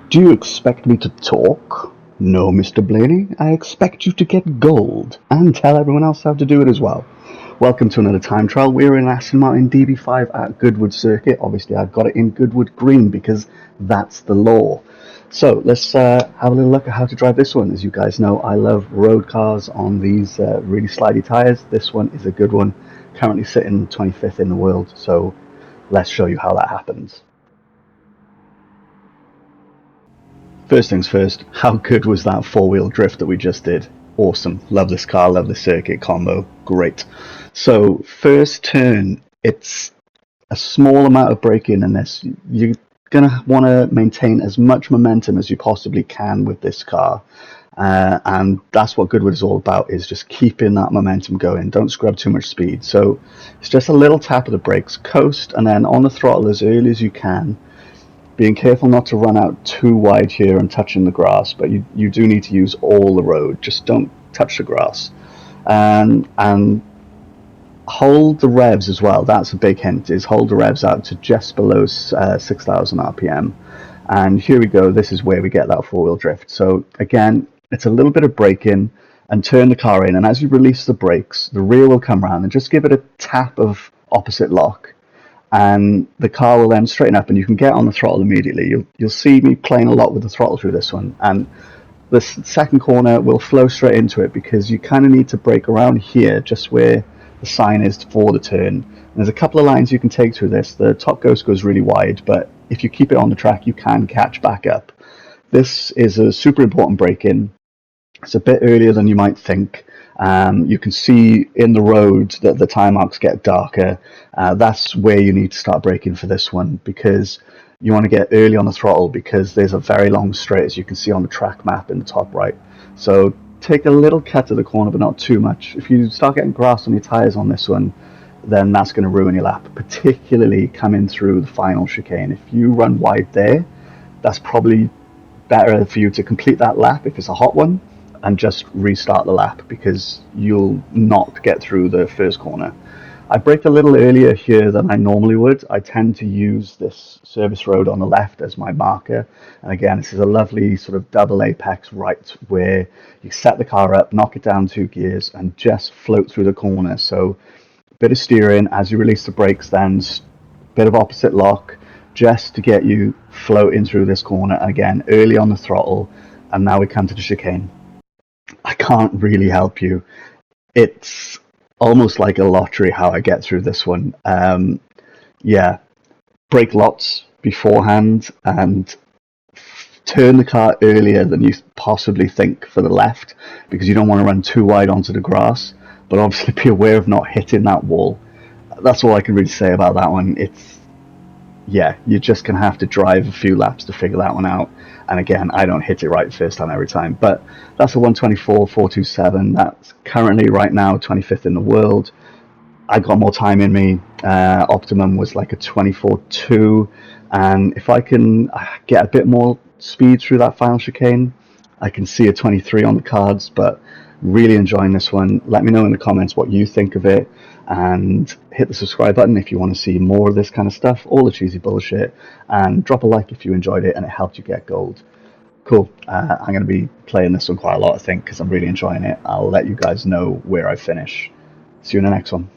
Do you expect me to talk? No, Mr. Blaney, I expect you to get gold, and tell everyone else how to do it as well. Welcome to another time trial. We're in Aston Martin DB5 at Goodwood circuit. Obviously, I've got it in Goodwood green because that's the law. So let's have a little look at how to drive this one. As you guys know, I love road cars on these really slidey tyres. This one is a good one. Currently sitting 25th in the world, so let's show you how that happens. First things first, how good was that four-wheel drift that we just did? Awesome. Love this car, love the circuit combo. Great. So, first turn, it's a small amount of braking in this. You're going to want to maintain as much momentum as you possibly can with this car. And that's what Goodwood is all about, is just keeping that momentum going. Don't scrub too much speed. So, it's just a little tap of the brakes, coast, and then on the throttle as early as you can. Being careful not to run out too wide here and touching the grass, but you do need to use all the road. Just don't touch the grass. And hold the revs as well. That's a big hint, is hold the revs out to just below 6,000 RPM. And here we go. This is where we get that four-wheel drift. So again, it's a little bit of braking and turn the car in. And as you release the brakes, the rear will come around and just give it a tap of opposite lock. And the car will then straighten up and you can get on the throttle immediately. You'll see me playing a lot with the throttle through this one, and the second corner will flow straight into it because you kind of need to brake around here, just where the sign is for the turn. And there's a couple of lines you can take through this. The top ghost goes really wide, but if you keep it on the track you can catch back up. This is a super important brake-in. It's a bit earlier than you might think. You can see in the road that the tire marks get darker. That's where you need to start braking for this one, because you want to get early on the throttle, because there's a very long straight, as you can see on the track map in the top right. So take a little cut to the corner, but not too much. If you start getting grass on your tires on this one, then that's going to ruin your lap, particularly coming through the final chicane. If you run wide there, that's probably better for you to complete that lap if it's a hot one, and just restart the lap, because you'll not get through the first corner. I braked a little earlier here than I normally would. I tend to use this service road on the left as my marker. And again, this is a lovely sort of double apex right where you set the car up, knock it down 2 gears, and just float through the corner. So a bit of steering as you release the brakes, then a bit of opposite lock, just to get you floating through this corner. Again, early on the throttle, and now we come to the chicane. I can't really help you. It's almost like a lottery how I get through this one. Yeah, brake lots beforehand and turn the car earlier than you possibly think for the left, because you don't want to run too wide onto the grass, but obviously be aware of not hitting that wall. That's all I can really say about that one. Yeah, you're just going to have to drive a few laps to figure that one out. And again, I don't hit it right first time every time. But that's a 124.427. That's currently right now 25th in the world. I got more time in me. Optimum was like a 24.2. And if I can get a bit more speed through that final chicane, I can see a 23 on the cards. But really enjoying this one. Let me know in the comments what you think of it, and hit the subscribe button if you want to see more of this kind of stuff, all the cheesy bullshit, and drop a like if you enjoyed it and it helped you get gold. Cool. I'm going to be playing this one quite a lot, I think, because I'm really enjoying it. I'll let you guys know where I finish. See you in the next one.